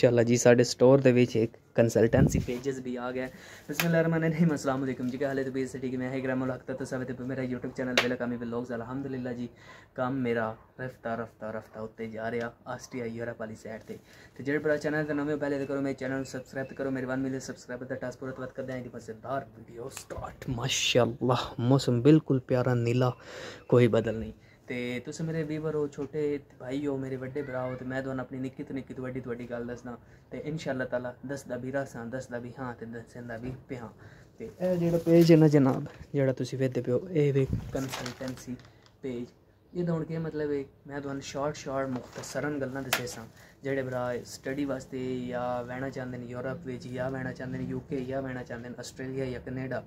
माशाअल्लाह जी साढ़े स्टोर दे विच एक कंसल्टेंसी पेजेस भी आ गया। बिस्मिल्लाहिर्रहमानिर्रहीम, अस्सलाम वालेकुम जी। क्या हाल है? तो से ठीक है। मैं ग्रामल हक तो सब पे मेरा यूट्यूब चैनल वेला कामी व्लॉग्स अल्हम्दुलिल्लाह जी काम मेरा रफ्ता रफ्ता रफ्ता उत्ते जा रहा आस्टी आई यूरोप वाली साइड ते जेह्ड़े बड़ा चैनल ते नवे पहले करो मेरे चैनल सब्सक्राइब करो। मेरे 1 मिलियन सब्सक्राइबर दा टास्क पूरा कर दें दी मज़ेदार वीडियो स्टार्ट। माशाअल्लाह मौसम बिल्कुल प्यारा नीला, कोई बदल नहीं। तो तुम मेरे व्यूवर हो, छोटे भाई हो, मेरे बड़े भरा हो, तो मैं तुहानू अपनी निक्की तो निक्की तो वड्डी गल दसदा तो इंशाअल्लाह ताला दसदा भी रहा दसदा भी हाँ तो दसदा भी पे हाँ। तो यह जो पेज है ना जनाब जोड़ा तुम वेखते पे हो ये कंसल्टेंसी पेज ये हूँ क्या मतलब है मैं तुहानू शॉर्ट मुख्तसरन गल्लां दस्से सां जेह्ड़े भरा स्टडी वास्ते या वैना चाहते हैं यूरोप विच या वैना चाहते हैं यूके या वैना चाहते हैं आस्ट्रेलिया या कनेडा,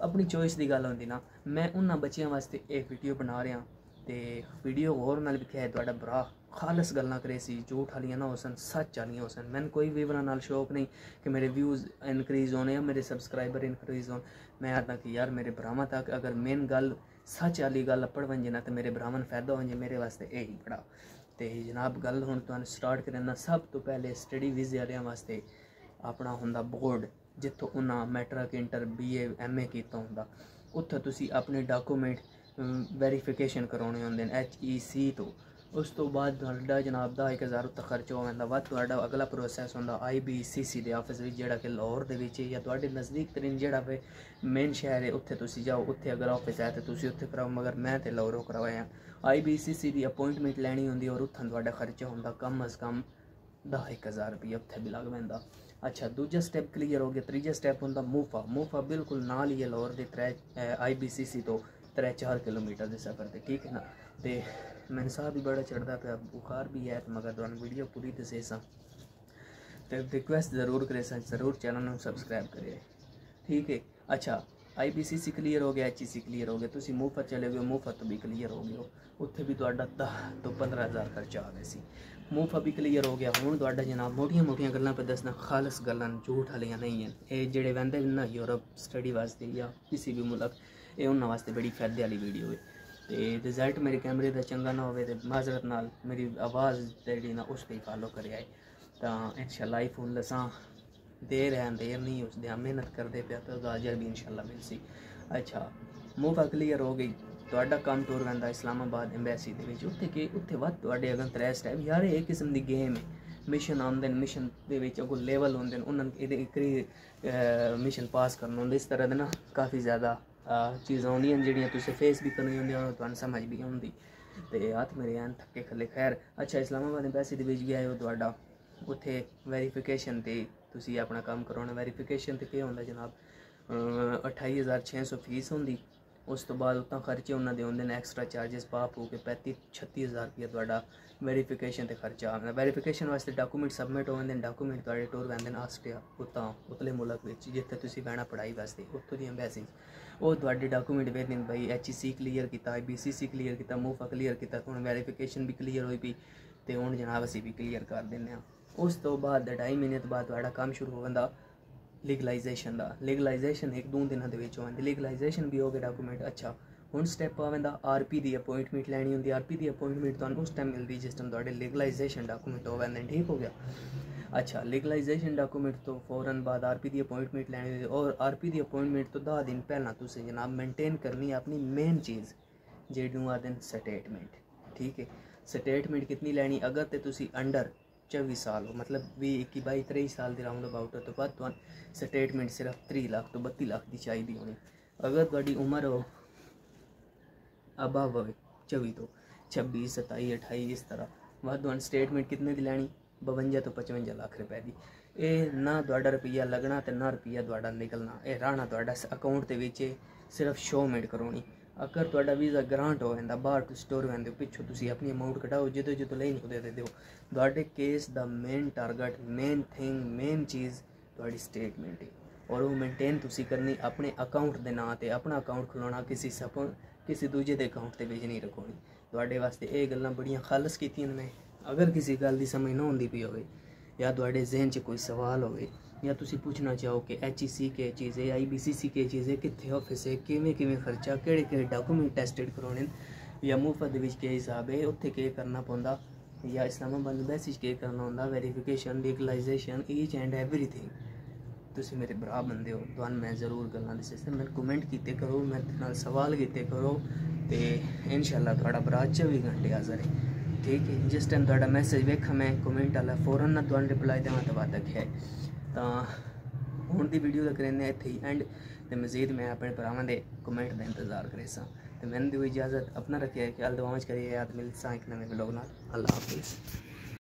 अपनी चॉइस की गल होंदी ना। मैं उन्होंने बच्चों वास्ते एक वीडियो बना रहा तो वीडियो होर नाल लिखा है तुहाडा भरा खालस गल्लां करे सी, झूठ वालियां ना होसन सच वालियां होसन। मैंने कोई व्यूवरां नाल शौक नहीं कि मेरे व्यूज़ इनक्रीज़ होने या मेरे सबसक्राइबर इनक्रीज़ होन। मैं आखदा कि यार मेरे भरावां तक अगर मेन गल सच वाली गल अपड़ बन जाए ना तो मेरे भरावां फायदा हो जाए, मेरे वास्ते यही बड़ा। तो जनाब गल हुण तुहानू स्टार्ट करना। सब तो पहले स्टडी वीज़े वालियां वास्ते अपना हुंदा बोर्ड जित्थों उन्हें मैट्रिक इंटर BA MA किया होंदा, उत्थे तुसी अपने डॉक्यूमेंट वेरीफिकेशन करवाने होंदे HEC तो उस तो बाद तुहाडा जनाब दा 1000 उत्ते खर्चा हो जांदा। बाद तुहाडा अगला प्रोसैस होंदा IBCC दे ऑफिस विच जेहड़ा कि लाहौर दे विच या तुहाडे नज़दीक तरीन जेहड़ा वे मेन शहर है उत्थे तुसी जाओ, उत्थे अगर ऑफिस है तो तुसी उत्थे कराओ, मगर मैं तो लाहौरों करवाया। IBCC दी अपॉइंटमेंट लैनी होंदी और उत्थे तुहाडा खर्चा होंदा कम अज़ कम 10-1000 रुपये उत्थे भी लग पैंदा। अच्छा दूजा स्टैप क्लीयर हो गया। तीजा स्टैप होंदा मूफा बिल्कुल नाल ही है लाहौर दे 3 IBCC तो 3-4 किलोमीटर के सफ़र से, ठीक है ना। तो मैंने साह भी बड़ा चढ़ता पाया, बुखार भी है, मगर तुहानू वीडियो पूरी दसे सा तो रिक्वेस्ट ज़रूर करे ज़रूर चैनल सबसक्राइब करे, ठीक है। अच्छा IBCC क्लीयर हो गया, HEC क्लीयर हो गया, तुसी मुफ्त चले गए, मुफ्त तो भी क्लीयर हो गए हो, उत्थे भी तुहाडा 10 तो 15,000 खर्चा आ गया सी। मुफ्त भी क्लीयर हो गया। हुण तुहाडा जनाब मोटियां गल्लां पे दसना, खालस गल्लां झूठ वालियां नहीं हैं। ये जेह्ड़े वैंदे ना यूरोप स्टडी वास्ते या किसी भी मुल्क, ये उन्हां वास्ते बड़ी फायदे वाली वीडियो है। तो रिजल्ट मेरे कैमरे का चंगा ना हो तो माजरत नाल मेरी आवाज़ जी ना उस पर फॉलो करे आए तो इंशाअल्लाह आईफोन लसां देर नहीं उस दिया मेहनत करते पे तो अजर भी इंशाअल्लाह मिल सी। अच्छा मुफ्त क्लीयर हो गई, तुहाडा काम टूर वैंदा इस्लामाबाद एम्बेसी दे विच, उत्थे के उत्थे वध तुहाडे अगर 3 स्टैप यार एक किस्म की गेम है। मिशन आंदे न, मिशन दे विच अगों लेवल होंदे न, उन्होंने मिशन पास करना होंदा। इस तरह दे ना काफ़ी ज़्यादा चीज़ां होंदियां जेह्ड़ियां तुसें फेस भी करनी होंदियां और तुहानू समझ भी होंदी। ते हाथ मेरे हैं थक्के खल्ले खैर। अच्छा इस्लामाबाद एम्बेसी दे विच गए हो तुहाडा उत्थे वेरीफिकेशन ते तुसी अपना काम करवाना। वेरीफिकेशन ते केह् होंदा जनाब 28,600 फीस होंदी। उस तो बाद उत्तां खर्चे उन्होंने होंदे ने एक्स्ट्रा चार्जिस पा पू के 35-36,000 रुपया तुहाडा वेरीफिकेशन ते खर्चा आंदा। वेरीफिकेशन वास्ते डॉक्यूमेंट सबमिट हो जांदे, डॉक्यूमेंट तुहाडे टूर वैंदे न आस्ट्रिया उत्तां उतले मुल्क विच जित्थे तुसी बहना पढ़ाई वास्ते उत्थों दी एम्बेसी वो तुहाडे डॉक्यूमेंट भेजदे न भाई HEC क्लीयर किया, IBCC क्लीयर किया, मुफ्त क्लीयर किया, हुण वेरीफिकेशन भी क्लीयर होई पई ते हुण जनाब असीं भी क्लीयर कर दिंदे आं। उस तो बाद 2.5 महीने तो बाद तुहाडा काम शुरू हो जांदा लीगलाइजेशन का। लीगलाइजेशन 1-2 दिनों के विच हो जांदी, लीगलाइजेशन भी हो गया डॉक्यूमेंट। अच्छा हुण स्टैप आवेंदा RP की अपॉइंटमेंट लैनी होंदी। RP की अपॉइंटमेंट तुहानू उस टाइम मिलती जिस टाइम तुहाडे लीगलाइजेशन डॉक्यूमेंट हो वैंदे, ठीक हो गया। अच्छा लीगलाइजेशन डॉक्यूमेंट तो फौरन बाद RP की अपॉइंटमेंट लैनी होंदी और RP की अपॉइंटमेंट तो 10 दिन पहला तुसें जनाब मेनटेन करनी है अपनी मेन चीज़ जेह्ड़ू आखदे न स्टेटमेंट, ठीक है। स्टेटमेंट कितनी लैनी अगर तो तुसी अंडर 24 साल हो, मतलब 20-21-22-23 साल के राउंड अबाउट हो तो बाद तुहानू स्टेटमेंट सिर्फ 3 लाख तो 32 लाख की चाहिए होनी। अगर तुहाडी उम्र हो अबव होवे 24 तो 26, 27, 28 इस तरह बाद तुहानू स्टेटमेंट कितने की लैनी 52 तो 55 लाख रुपए की। ये ना तुहाडा रुपया लगना तो ना रुपया तुहाडा निकलना, ये रहना तुहाडा अकाउंट के विच सिर्फ शोमेंट करवानी। अगर तुहाडा वीज़ा ग्रांट हो जांदा बाहर तुसीं टुर पैंदे पिछों तुसीं अपनी अमाउंट कढाओ जो लेनी होंदे दे दिओ। तुहाडे केस दा main target main thing main चीज़ तुहाडी स्टेटमेंट है और वो मेनटेन तुसीं करनी अपने अकाउंट के नाँ ते। अपना अकाउंट खुलाना किसी दूजे के अकाउंट के विच नहीं रखवानी। तुहाडे वास्ते ये गल्लां बड़ियां खालस कीतियां ने। अगर किसी गल की समझ ना आउंदी पई होवे या तुहाडे जहन च कोई सवाल होवे या तुसी पूछना चाहो कि HEC के चीज़ है, IBCC के चीज़ है, कित्थे ऑफिस है, किवें खर्चा, केड़े डॉक्यूमेंट टेस्टेड करवाने या मुफ्त दे विच के हिसाब है, उत्थे केह् करना पौंदा या इस्लामाबाद मैसेज के करना होंदा verification legalisation each and everything तुसी मेरे भरा बंदे हो तुहानू मैं ज़रूर गल्लां दस्से मैं कमेंट कीते करो मैं नाल सवाल कीते करो ते इंशाअल्लाह तुहाड़ा भरा 24 घंटे हाज़र है ठीक है। जिस टाइम तुहाड़ा मैसेज वेखा मैं कमेंट आला फौरन ना तुहानू रिप्लाई देवां तो वादा है तां हुण दी वीडियो दा करने इत्थे ही एंड ते मज़ीद मैं अपने भरावां दे कमेंट दा इंतज़ार करेसां ते मैनूं दी इजाज़त अपना रखिए ख्याल दुआवां च करिए याद मिलसां एक नवे व्लॉग नाल अल्लाह हाफिज़।